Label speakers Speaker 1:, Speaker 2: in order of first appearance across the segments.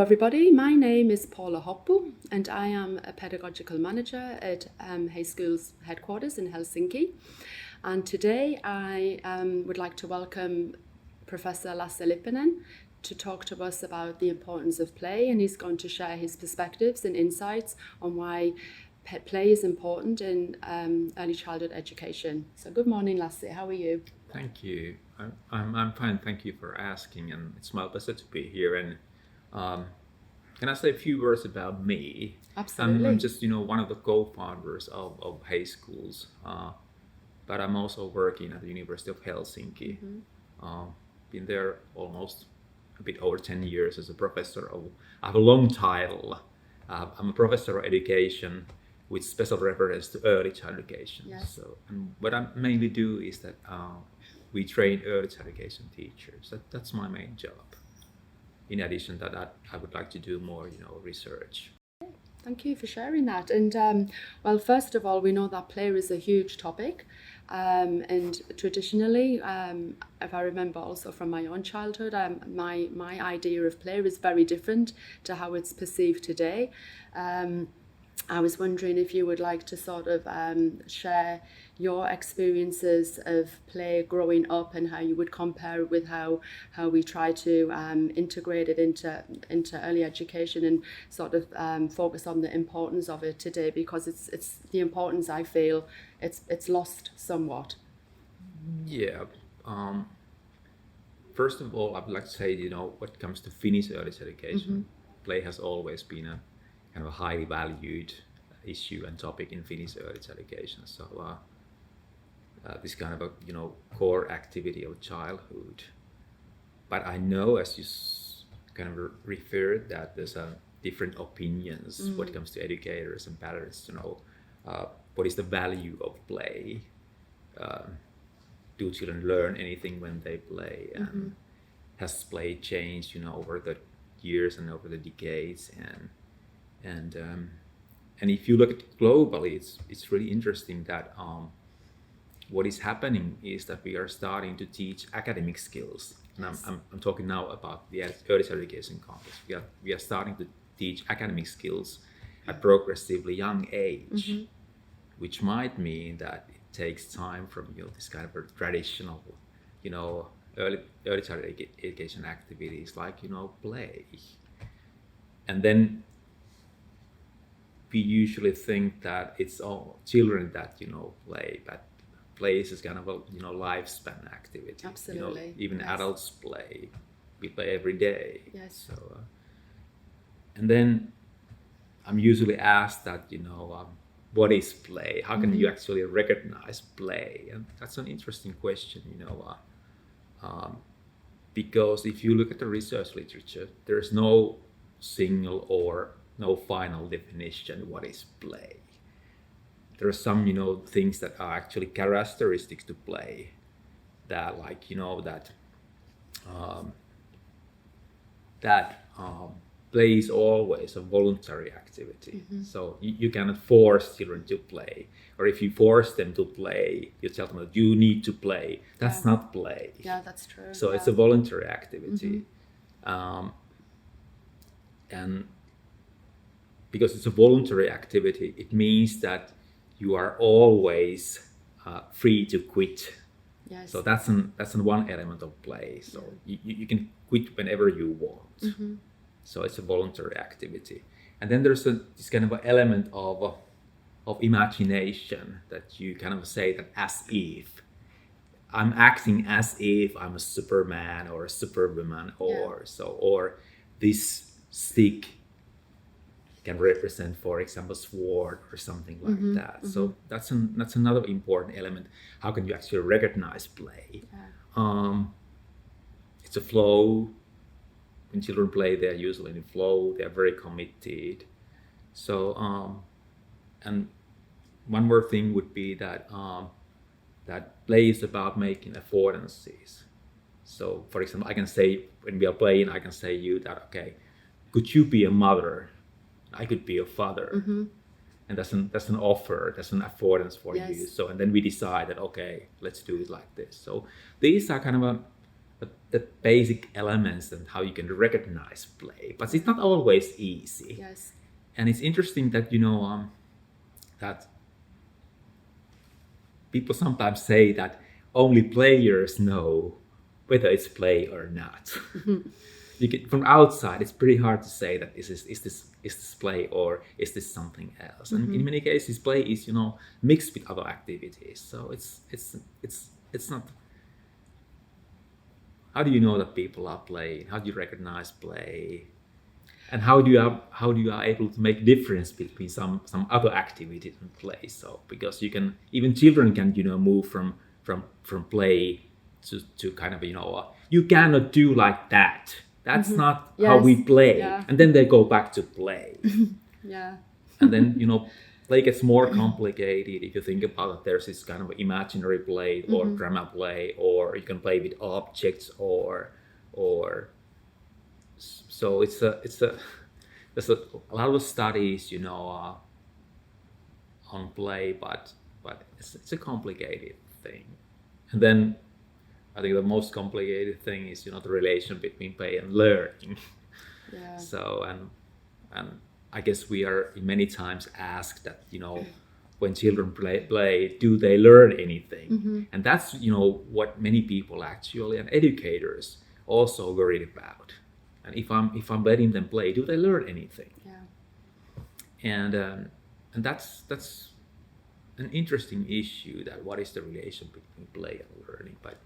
Speaker 1: everybody, my name is Paula Hoppu and I am a pedagogical manager at Hay School's headquarters in Helsinki. And today I would like to welcome Professor Lasse Lipponen to talk to us about the importance of play, and he's going to share his perspectives and insights on why play is important in early childhood education. So good morning, Lasse, how are you?
Speaker 2: Thank you. I'm fine, thank you for asking, and it's my pleasure to be here. And can I say a few words about me?
Speaker 1: Absolutely.
Speaker 2: I'm just one of the co-founders of Hay Schools, but I'm also working at the University of Helsinki. Been there almost a bit over 10 years as a professor I have a long title. I'm a professor of education with special reference to early child education.
Speaker 1: Yes.
Speaker 2: So, and what I mainly do is that we train early child education teachers. That's my main job. In addition to that, I would like to do more, research.
Speaker 1: Thank you for sharing that. And well, first of all, we know that play is a huge topic. And traditionally, if I remember also from my own childhood, my idea of play is very different to how it's perceived today. I was wondering if you would like to sort of share your experiences of play growing up and how you would compare it with how we try to integrate it into early education and sort of focus on the importance of it today, because it's the importance I feel it's lost somewhat.
Speaker 2: Yeah. First of all, I would like to say, when it comes to Finnish early education, play has always been a kind of a highly valued issue and topic in Finnish early education. So this kind of a core activity of childhood. But I know, as you kind of referred, that there's different opinions when it comes to educators and parents to know what is the value of play. Do children learn anything when they play? And has play changed, over the years and over the decades? And if you look at it globally, it's really interesting that what is happening is that we are starting to teach academic skills. And
Speaker 1: Yes.
Speaker 2: I'm talking now about the early education context. We are starting to teach academic skills at progressively young age, which might mean that it takes time from this kind of a traditional, early childhood education activities like play. And then we usually think that it's all children that play, but play is kind of a lifespan activity.
Speaker 1: Absolutely.
Speaker 2: Even
Speaker 1: Yes.
Speaker 2: adults play. We play every day.
Speaker 1: Yes.
Speaker 2: So, and then I'm usually asked that what is play? How can you actually recognize play? And that's an interesting question. Because if you look at the research literature, there's no single or no final definition what is play. There are some things that are actually characteristics to play, that like play is always a voluntary activity. So you cannot force children to play, or if you force them to play, you tell them that you need to play. That's not play.
Speaker 1: Yeah, that's true.
Speaker 2: So it's a voluntary activity. And because it's a voluntary activity, it means that you are always free to quit.
Speaker 1: Yes.
Speaker 2: So that's one element of play. So you can quit whenever you want. So it's a voluntary activity. And then there's this kind of an element of imagination, that you kind of say that as if I'm acting as if I'm a Superman or a Superwoman, or this stick can represent, for example, sword or something like that. So that's another important element. How can you actually recognize play? It's a flow. When children play, they're usually in flow. They're very committed. So and one more thing would be that that play is about making affordances. So, for example, I can say, when we are playing, I can say you that, okay, could you be a mother? I could be a father. And that's an offer, that's an affordance for you. So, and then we decide that, okay, let's do it like this. So these are kind of the basic elements and how you can recognize play, but it's not always easy.
Speaker 1: Yes.
Speaker 2: And it's interesting that that people sometimes say that only players know whether it's play or not. You can, from outside, it's pretty hard to say that is this play or is this something else. And in many cases, play is mixed with other activities. So it's not. How do you know that people are playing? How do you recognize play? And how do you are able to make difference between some other activities and play? So because even children can move from play to kind of you cannot do like that. That's not how we play.
Speaker 1: Yeah.
Speaker 2: And then they go back to play.
Speaker 1: Yeah.
Speaker 2: And then play gets more complicated if you think about it. There's this kind of imaginary play or drama play, or you can play with objects or so there's a lot of studies on play, but it's a complicated thing. And then I think the most complicated thing is the relation between play and learning.
Speaker 1: Yeah.
Speaker 2: So and I guess we are many times asked that when children play, do they learn anything? And that's what many people actually and educators also worried about. And if I'm letting them play, do they learn anything?
Speaker 1: Yeah.
Speaker 2: And that's an interesting issue, that what is the relation between play and learning. But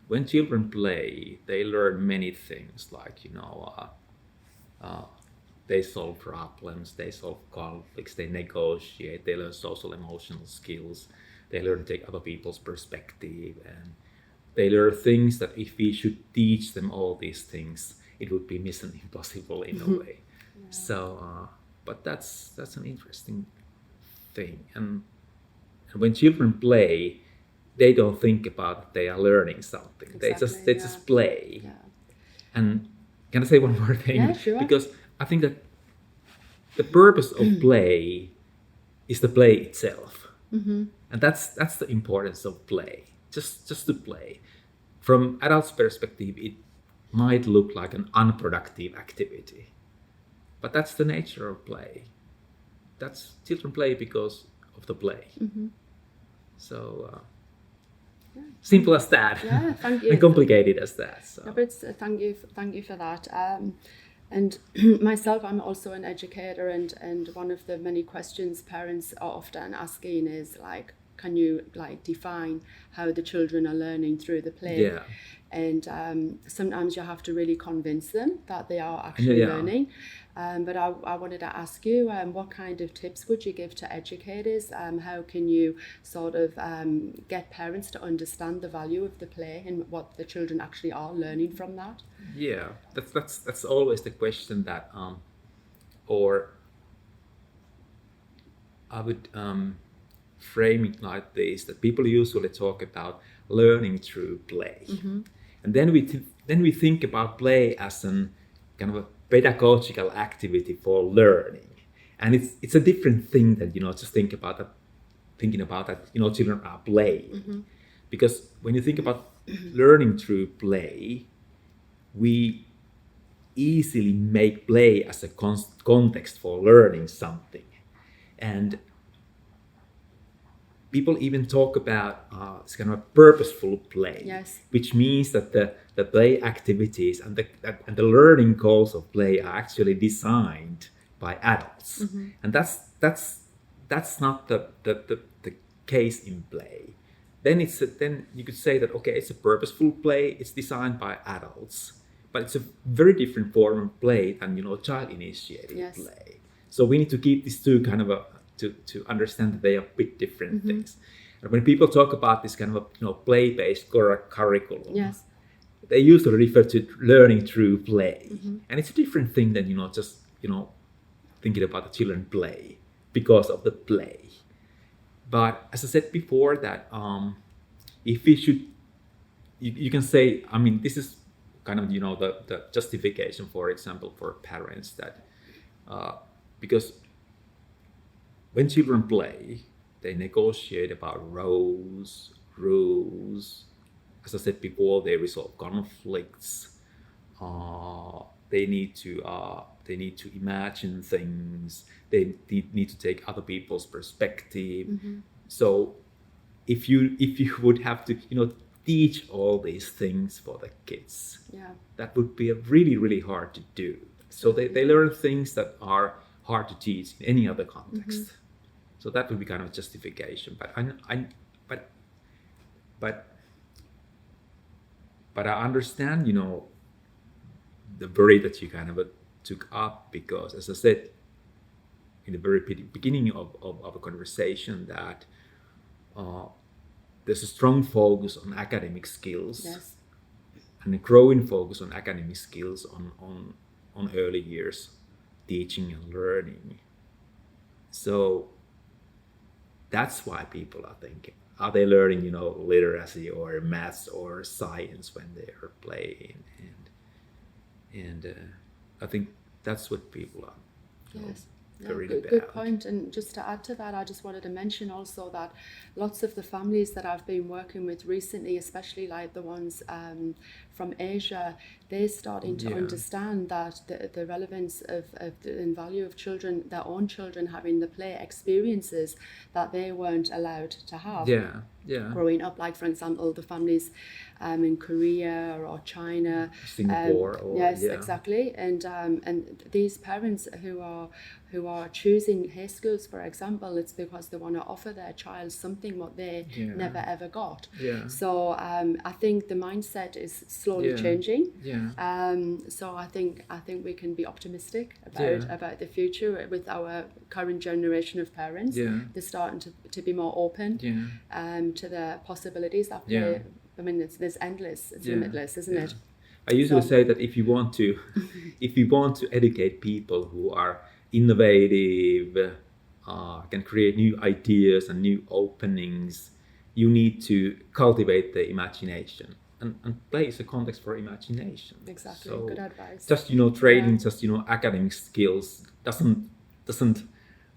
Speaker 2: when children play, they learn many things, like they solve problems, they solve conflicts, they negotiate, they learn social emotional skills, they learn to take other people's perspective, and they learn things that if we should teach them all these things, it would be mission impossible in a way.
Speaker 1: Yeah.
Speaker 2: So, but that's an interesting thing. And when children play, they don't think about they are learning something.
Speaker 1: Exactly,
Speaker 2: They just play.
Speaker 1: Yeah.
Speaker 2: And can I say one more thing?
Speaker 1: Yeah, sure.
Speaker 2: Because I think that the purpose of play is the play itself. And that's the importance of play. Just to play. From adults' perspective, it might look like an unproductive activity, but that's the nature of play. That's children play because of the play. So simple as that.
Speaker 1: Yeah, thank you.
Speaker 2: And complicated as that. So.
Speaker 1: Yeah, but it's, thank you for that. And myself, I'm also an educator, and one of the many questions parents are often asking is like, can you define how the children are learning through the play?
Speaker 2: Yeah.
Speaker 1: And sometimes you have to really convince them that they are actually learning. But I wanted to ask you, what kind of tips would you give to educators? How can you sort of get parents to understand the value of the play and what the children actually are learning from that?
Speaker 2: Yeah, that's always the question that, or I would frame it like this: that people usually talk about learning through play, and then we think about play as an kind of a pedagogical activity for learning, and it's a different thing than just thinking about that children are playing, because when you think about learning through play, we easily make play as a context for learning something, and people even talk about it's kind of a purposeful play,
Speaker 1: Yes.
Speaker 2: which means that the play activities and the learning goals of play are actually designed by adults, and that's not the case in play. Then then you could say that it's a purposeful play, it's designed by adults, but it's a very different form of play than child-initiated
Speaker 1: Yes.
Speaker 2: play. So we need to keep these two kind of to understand that they are a bit different things. And when people talk about this kind of play-based curriculum,
Speaker 1: Yes.
Speaker 2: they usually refer to learning through play, and it's a different thing than just thinking about the children play because of the play. But as I said before, that if we should, you can say, I mean, this is kind of the justification, for example, for parents, that because when children play, they negotiate about roles, rules, as I said before, they resolve conflicts. They need to imagine things. They need to take other people's perspective. So if you would have to teach all these things for the kids, that would be really hard to do. So they learn things that are hard to teach in any other context. So that would be kind of a justification. But I understand, the worry that you kind of took up, because, as I said in the very beginning of a conversation, that there's a strong focus on academic skills, and a growing focus on academic skills on early years, teaching and learning. So that's why people are thinking, are they learning, literacy or maths or science when they are playing? And I think that's what people are worried about.
Speaker 1: Good point. And just to add to that, I just wanted to mention also that lots of the families that I've been working with recently, especially like the ones from Asia, they're starting to understand that the relevance and value of children, their own children, having the play experiences that they weren't allowed to have. Growing up, like for example, the families in Korea or China,
Speaker 2: Singapore,
Speaker 1: exactly, and these parents who are choosing high schools, for example, it's because they want to offer their child something what they never ever got. So I think the mindset is slowly changing. So I think we can be optimistic about the future with our current generation of parents. They're starting to be more open to the possibilities that play. I mean, there's endless, it's limitless, isn't it?
Speaker 2: I usually say that if you want to educate people who are innovative, can create new ideas and new openings, you need to cultivate the imagination. And play is a context for imagination.
Speaker 1: Exactly,
Speaker 2: so
Speaker 1: good advice.
Speaker 2: Just training, just academic skills doesn't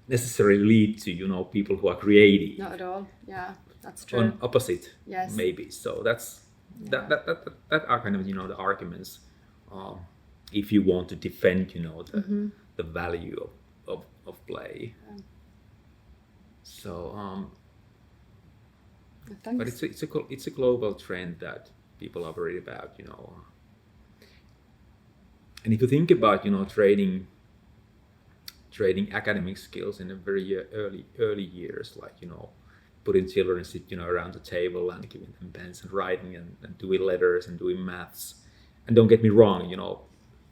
Speaker 2: necessarily lead to people who are creative.
Speaker 1: Not at all. Yeah, that's true.
Speaker 2: On opposite,
Speaker 1: yes,
Speaker 2: maybe. So that's that are kind of the arguments. If you want to defend the value of play. So but it's a global trend that people are worried about, And if you think about trading academic skills in the very early years, like putting children sit around the table and giving them pens and writing and doing letters and doing maths. And don't get me wrong,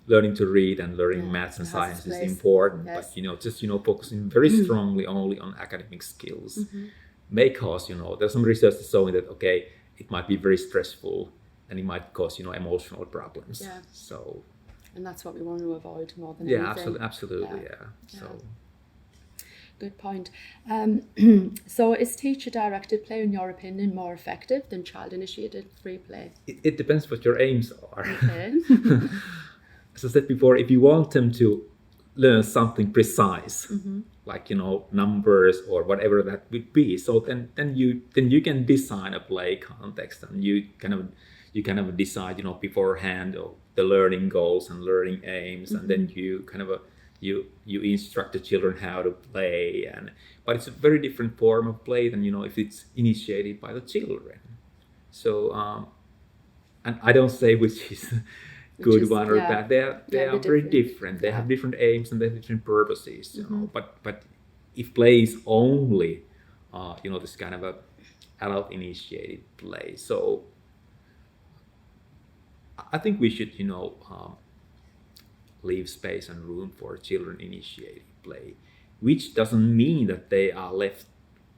Speaker 2: learning to read and learning maths and science is important, but just focusing very strongly only on academic skills may cause there's some research showing that it might be very stressful and it might cause emotional problems. So,
Speaker 1: and that's what we want to avoid more than anything.
Speaker 2: Absolutely. So
Speaker 1: good point. So is teacher-directed play, in your opinion, more effective than child-initiated free play?
Speaker 2: It depends what your aims are.
Speaker 1: Okay.
Speaker 2: As I said before, if you want them to learn something precise, like numbers or whatever that would be, so then you can design a play context, and you kind of decide beforehand the learning goals and learning aims, and then you kind of you instruct the children how to play, but it's a very different form of play than if it's initiated by the children. So and I don't say which is good one or bad. They are very different. They have different aims and they have different purposes. But if play is only this kind of a adult initiated play, so I think we should leave space and room for children initiated play, which doesn't mean that they are left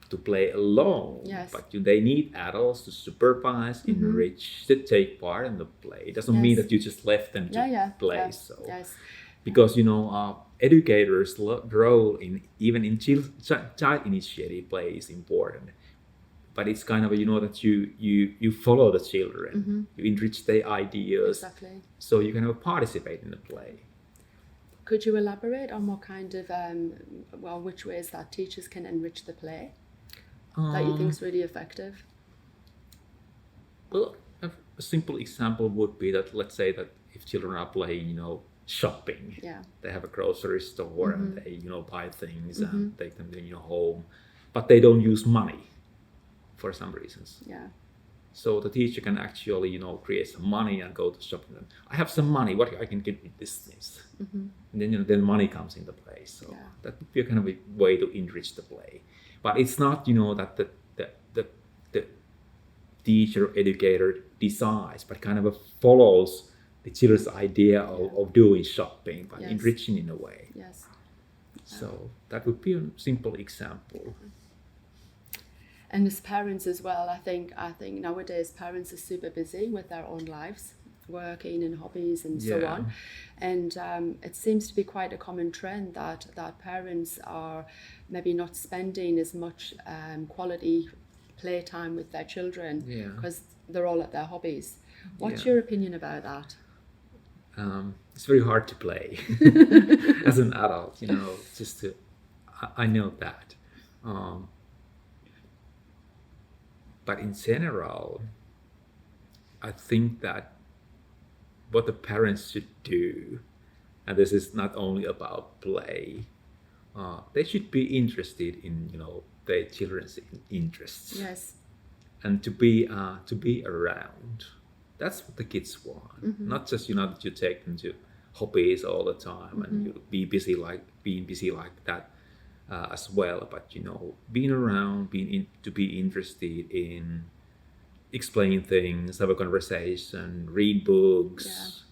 Speaker 2: to play alone, but they need adults to supervise, enrich, to take part in the play. It doesn't mean that you just left them to play. So because educators' role in child initiated play is important, but it's kind of that you follow the children, you enrich their ideas, so you kind of participate in the play.
Speaker 1: Could you elaborate on what kind of which ways that teachers can enrich the play that you think is really effective?
Speaker 2: Well, a simple example would be that, let's say that if children are playing, shopping, they have a grocery store and they, buy things and take them, home, but they don't use money for some reasons.
Speaker 1: Yeah.
Speaker 2: So the teacher can actually, create some money and go to shopping. I have some money. What I can get with these things, and then then money comes into play. So that would be a kind of a way to enrich the play. But it's not, that the teacher educator decides, but kind of follows the children's idea of doing shopping, but enriching in a way.
Speaker 1: Yes.
Speaker 2: So that would be a simple example.
Speaker 1: And as parents as well, I think nowadays parents are super busy with their own lives, working and hobbies and so on. And it seems to be quite a common trend that parents are maybe not spending as much quality playtime with their children because they're all at their hobbies. What's your opinion about that?
Speaker 2: It's very hard to play as an adult, I know that. But in general, I think that what the parents should do, and this is not only about play, they should be interested in their children's interests.
Speaker 1: Yes.
Speaker 2: And to be around. That's what the kids want. Not just that you take them to hobbies all the time and you being busy like that. As well, but being around, to be interested in explain things, have a conversation, read books,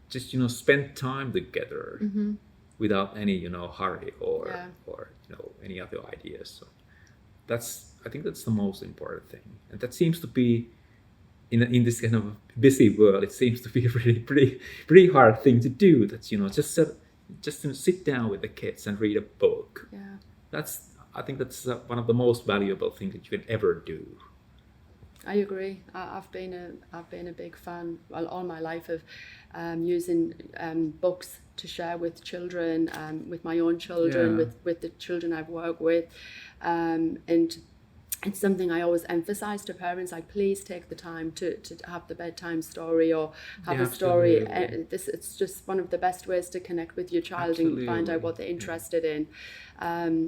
Speaker 2: just spend time together without any hurry or any other ideas. So I think that's the most important thing, and that seems to be in this kind of busy world. It seems to be a pretty hard thing to do. That's just to sit down with the kids and read a book.
Speaker 1: Yeah.
Speaker 2: I think that's one of the most valuable things that you can ever do.
Speaker 1: I agree. I've been a big fan all my life of using books to share with children, with my own children, with the children I've worked with, and it's something I always emphasize to parents, like, please take the time to have the bedtime story or have a story. It's just one of the best ways to connect with your child and find out what they're interested in.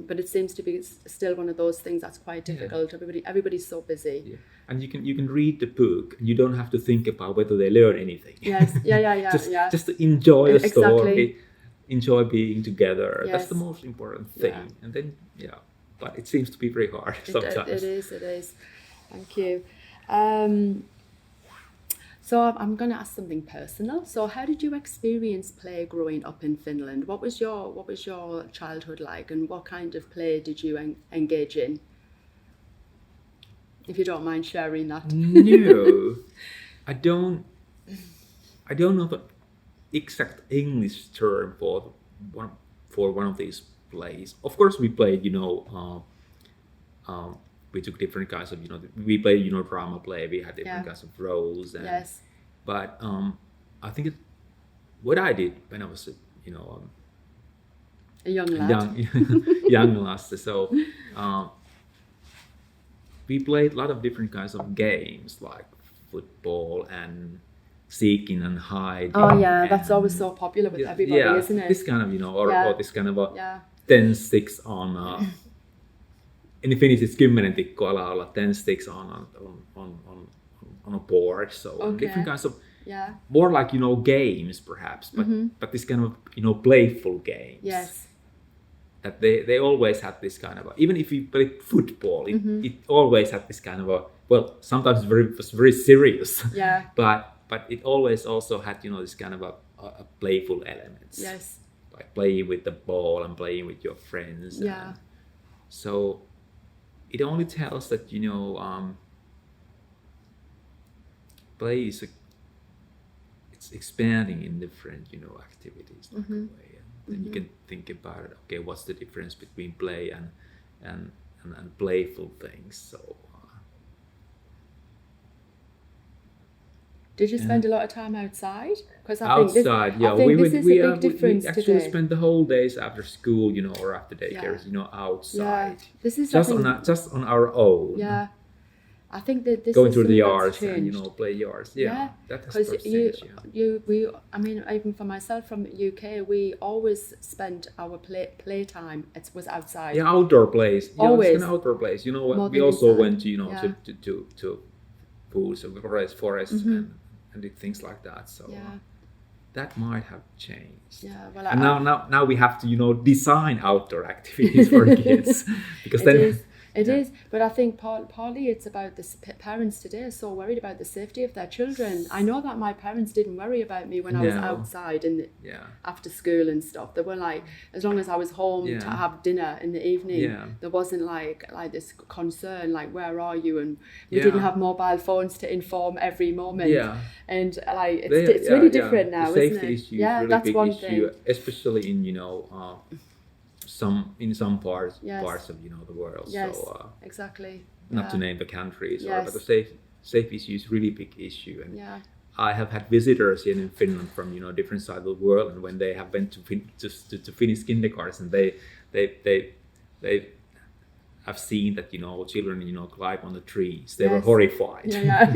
Speaker 1: But it seems to be still one of those things that's quite difficult. Everybody's so busy. Yeah.
Speaker 2: And you can read the book and you don't have to think about whether they learn anything.
Speaker 1: Yes,
Speaker 2: just to enjoy the story, enjoy being together.
Speaker 1: Yes.
Speaker 2: That's the most important thing.
Speaker 1: Yeah.
Speaker 2: And then, but it seems to be very hard sometimes.
Speaker 1: It is. Thank you. So I'm going to ask something personal. So how did you experience play growing up in Finland? What was your childhood like, and what kind of play did you engage in? If you don't mind sharing that.
Speaker 2: No, I don't know the exact English term for one of these plays. Of course, we played, we took different kinds of, we played, drama play. We had different kinds of roles. And, but I think what I did when I was,
Speaker 1: a young lad,
Speaker 2: young Lasse. So we played a lot of different kinds of games like football and seeking and hiding.
Speaker 1: Oh yeah, that's always so popular with everybody, isn't it?
Speaker 2: This kind of, or this kind of a 10 sticks on. In Finnish, it's 10 tikkoa alalla, 10 sticks on a board. So different kinds of, more like games perhaps, but this kind of playful games.
Speaker 1: Yes.
Speaker 2: That they always had this kind of even if you play football, it always had this kind of sometimes it was very serious.
Speaker 1: Yeah.
Speaker 2: But it always also had this kind of a playful elements.
Speaker 1: Yes.
Speaker 2: Like playing with the ball and playing with your friends.
Speaker 1: Yeah.
Speaker 2: So it only tells that play is it's expanding in different activities like a way, and then you can think about it. Okay, what's the difference between play and playful things? So.
Speaker 1: Did you spend a lot of time outside? Because
Speaker 2: outside,
Speaker 1: this is a big difference
Speaker 2: we actually
Speaker 1: today.
Speaker 2: spend the whole days after school, or after daycare, outside.
Speaker 1: This is
Speaker 2: just on our own.
Speaker 1: Yeah, I think that this
Speaker 2: going
Speaker 1: is
Speaker 2: through the
Speaker 1: something that's
Speaker 2: yards and
Speaker 1: changed.
Speaker 2: play yards. Yeah, that has
Speaker 1: Because
Speaker 2: changed.
Speaker 1: I mean, even for myself from the UK, we always spent our playtime. It was outside.
Speaker 2: Yeah, outdoor plays. Yeah,
Speaker 1: Always.
Speaker 2: it's an outdoor plays. You know,
Speaker 1: More
Speaker 2: we
Speaker 1: than
Speaker 2: also
Speaker 1: inside.
Speaker 2: went to
Speaker 1: Yeah.
Speaker 2: to pools and forest and did things like that. So that might have changed.
Speaker 1: Yeah. Well,
Speaker 2: and now we have to design outdoor activities for kids because
Speaker 1: It is, but I think partly it's about the parents today are so worried about the safety of their children. I know that my parents didn't worry about me when I was outside after school and stuff. They were like, as long as I was home to have dinner in the evening, there wasn't like this concern, like, where are you? And we didn't have mobile phones to inform every moment. Yeah. And like it's really different now,
Speaker 2: the
Speaker 1: isn't
Speaker 2: safety
Speaker 1: it?
Speaker 2: issue is really
Speaker 1: that's
Speaker 2: big
Speaker 1: one
Speaker 2: issue,
Speaker 1: thing.
Speaker 2: especially in some parts of the world.
Speaker 1: Yes,
Speaker 2: so
Speaker 1: exactly.
Speaker 2: Not to name the countries, but the safe issue is really big issue. And I have had visitors here in Finland from different sides of the world, and when they have been to Finnish kindergarten, they have seen that children climb on the trees. They were horrified.
Speaker 1: Yeah.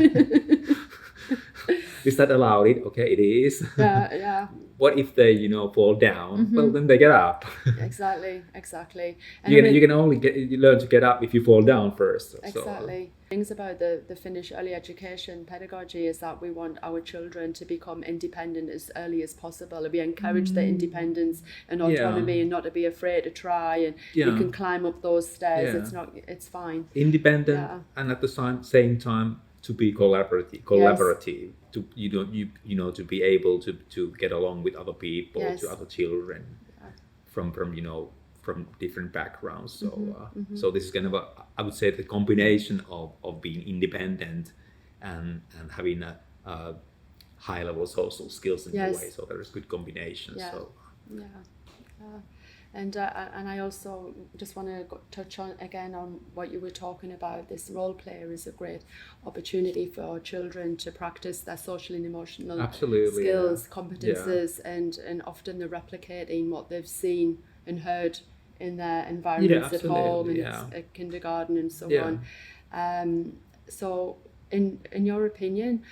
Speaker 2: Is that allowed? Okay, it is.
Speaker 1: Yeah.
Speaker 2: What if they fall down? Well, then they get up.
Speaker 1: Exactly. And
Speaker 2: you can only learn to get up if you fall down first.
Speaker 1: Exactly. Things about the Finnish early education pedagogy is that we want our children to become independent as early as possible. We encourage their independence and autonomy and not to be afraid to try. And you can climb up those stairs. It's fine.
Speaker 2: Independent and at the same time to be collaborative. To to be able to get along with other people, to other children from different backgrounds. So so this is kind of I would say the combination of being independent and having a high level social skills in a way. So there is good combination.
Speaker 1: And I also just want to touch on what you were talking about. This role player is a great opportunity for children to practice their social and emotional skills, competences, and often they're replicating what they've seen and heard in their environments at home and at kindergarten and so on. So in your opinion,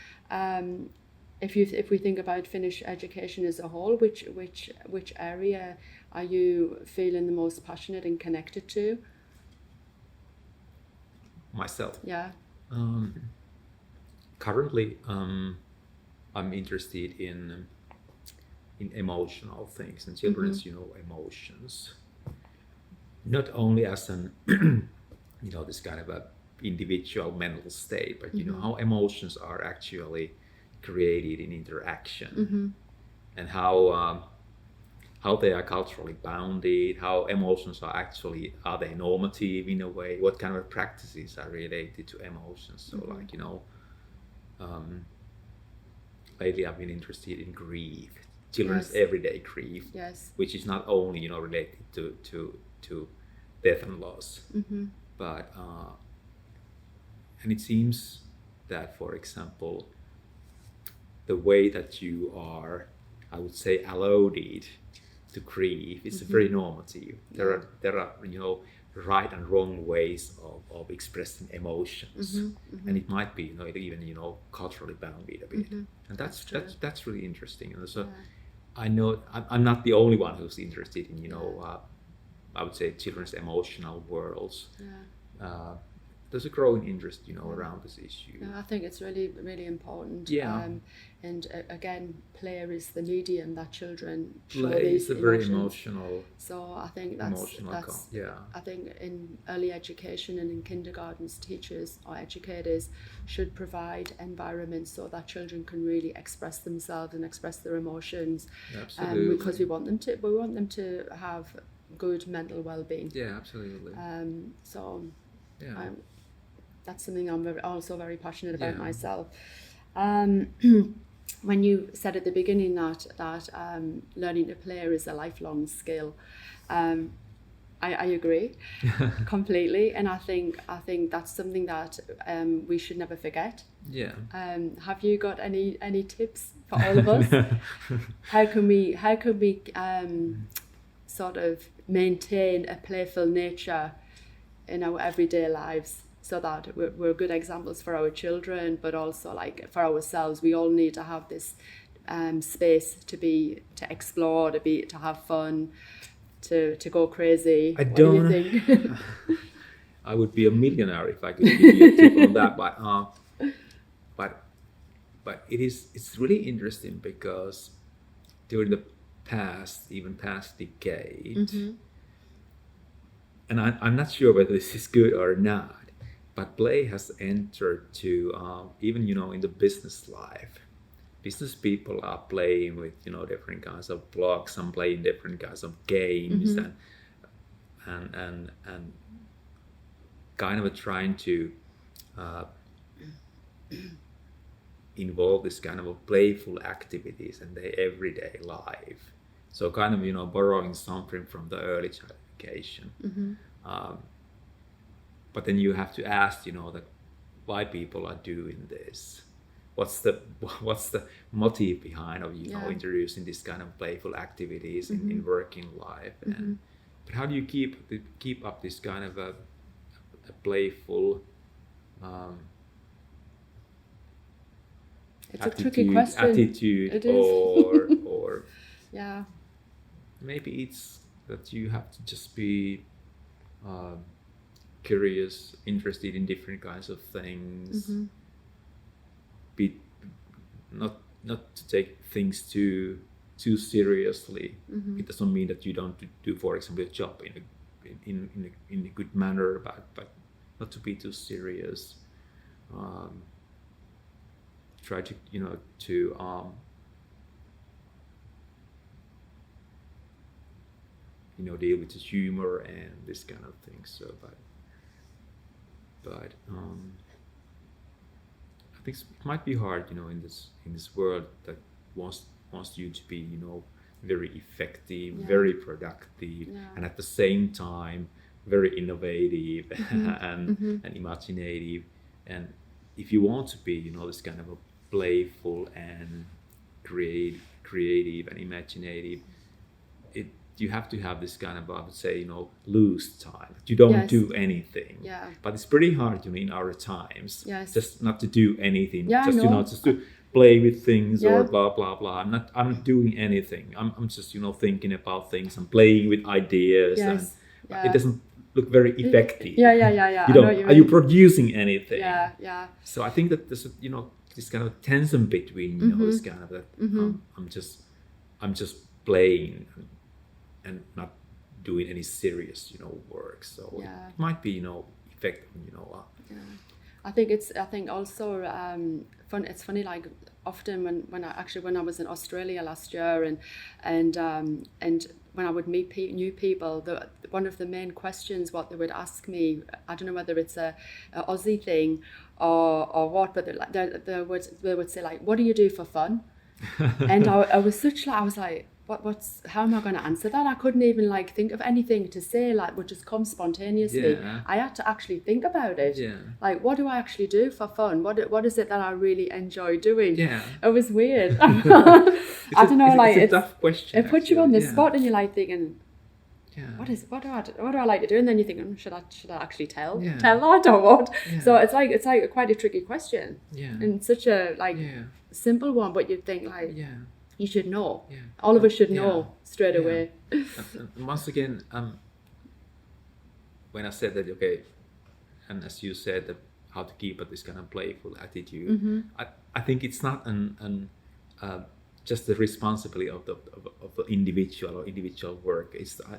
Speaker 1: if we think about Finnish education as a whole, which area are you feeling the most passionate and connected to?
Speaker 2: Myself.
Speaker 1: Yeah.
Speaker 2: Currently, I'm interested in emotional things and children's emotions. Not only as an this kind of a individual mental state, but how emotions are actually created in interaction, and how they are culturally bounded, how emotions are they normative in a way, what kind of practices are related to emotions. So lately I've been interested in grief, children's everyday grief, which is not only related to death and loss, but and it seems that, for example, the way that you are, I would say, allowed to grieve is very normative. There are right and wrong ways of expressing emotions, and it might be even culturally bounded a bit, and that's really interesting. And so I know I'm not the only one who's interested in I would say children's emotional worlds. There's a growing interest, around this issue.
Speaker 1: I think it's really, really important. And again, play is the medium that children show these emotions.
Speaker 2: Very emotional.
Speaker 1: So I think that's I think in early education and in kindergartens, teachers or educators should provide environments so that children can really express themselves and express their emotions.
Speaker 2: Absolutely.
Speaker 1: Because we want them to have good mental well-being.
Speaker 2: Yeah, absolutely.
Speaker 1: That's something I'm also very passionate about myself. When you said at the beginning that learning to play is a lifelong skill, I agree completely, and I think that's something that we should never forget.
Speaker 2: Yeah.
Speaker 1: Have you got any tips for all of us? How can we sort of maintain a playful nature in our everyday lives? so that we're good examples for our children, but also like for ourselves. We all need to have this space to explore, to have fun, to go crazy.
Speaker 2: I
Speaker 1: What
Speaker 2: don't.
Speaker 1: do you think?
Speaker 2: I would be a millionaire if I could give you a tip on that. But it's really interesting because during the past decade,
Speaker 1: Mm-hmm.
Speaker 2: and I'm not sure whether this is good or not, but play has entered to even in the business life. Business people are playing with different kinds of blogs. Some playing different kinds of games,
Speaker 1: Mm-hmm.
Speaker 2: and kind of trying to involve this kind of playful activities in their everyday life. So kind of borrowing something from the early child education.
Speaker 1: Mm-hmm.
Speaker 2: But then you have to ask that why people are doing this. What's the motive behind of introducing this kind of playful activities in working life? And but how do you keep up this kind of a playful
Speaker 1: it's a tricky question.
Speaker 2: Attitude,
Speaker 1: It is.
Speaker 2: or
Speaker 1: Yeah.
Speaker 2: maybe it's that you have to just be curious, interested in different kinds of things.
Speaker 1: Mm-hmm.
Speaker 2: Be not to take things too seriously.
Speaker 1: Mm-hmm.
Speaker 2: It doesn't mean that you don't do, for example, a job in a good manner, but not to be too serious. Try to deal with the humor and this kind of things. So, but I think it might be hard, in this world that wants you to be, very effective, very productive, and at the same time very innovative and imaginative. And if you want to be, this kind of a playful and creative and imaginative, you have to have this kind of, I would say, loose time. You don't do anything.
Speaker 1: Yeah.
Speaker 2: But it's pretty hard, in our times, just not to do anything.
Speaker 1: Yeah,
Speaker 2: just just to play with things or blah blah blah. I'm not doing anything. I'm just thinking about things and playing with ideas.
Speaker 1: Yes.
Speaker 2: And it doesn't look very effective.
Speaker 1: Yeah.
Speaker 2: You don't. Are you producing anything?
Speaker 1: Yeah.
Speaker 2: So I think that there's this kind of tension between this kind of that I'm just playing and not doing any serious work. So it might be effective.
Speaker 1: I think also fun. It's funny, like often when I was in Australia last year and when I would meet new people, one of the main questions what they would ask me, I don't know whether it's a Aussie thing or what, but they would say like, what do you do for fun? And I was like, how am I going to answer that? I couldn't even like think of anything to say, like would just come spontaneously. I had to actually think about it. Like, what do I actually do for fun? What is it that I really enjoy doing? It was weird. I don't know, like
Speaker 2: it's a tough question.
Speaker 1: It puts you on the spot and you're like thinking, what do I like to do? And then you think, should I actually tell? Tell? I don't want. So it's like quite a tricky question. And such a simple one, but you'd think like you should know. All of us should know straight away.
Speaker 2: And once again, when I said that, and as you said, that how to keep up this kind of playful attitude, I think it's not just the responsibility of the individual or individual work.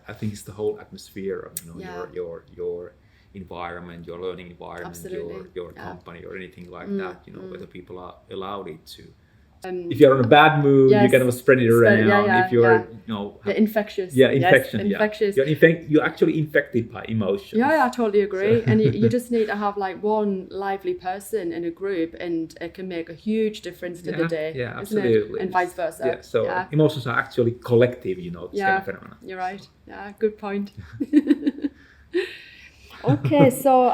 Speaker 2: I think it's the whole atmosphere of your environment, your learning environment, your company or anything like that. Whether people are allowed it to. If you're in a bad mood, you kind of spread it around. If you're,
Speaker 1: infectious.
Speaker 2: Infection.
Speaker 1: Infectious.
Speaker 2: You're actually infected by emotions.
Speaker 1: Yeah, I totally agree. And you just need to have like one lively person in a group, and it can make a huge difference to the day.
Speaker 2: Yeah, absolutely.
Speaker 1: And vice versa.
Speaker 2: Yeah, so emotions are actually collective. This kind of phenomenon.
Speaker 1: You're right. Yeah, good point. Okay, so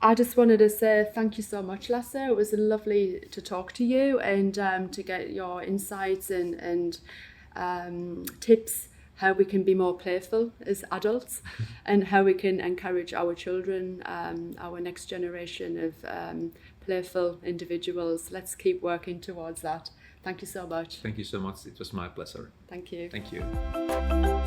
Speaker 1: I just wanted to say thank you so much, Lasse. It was lovely to talk to you and to get your insights and tips how we can be more playful as adults and how we can encourage our children, our next generation of playful individuals. Let's keep working towards that. Thank you so much.
Speaker 2: Thank you so much. It was my pleasure.
Speaker 1: Thank you.
Speaker 2: Thank you.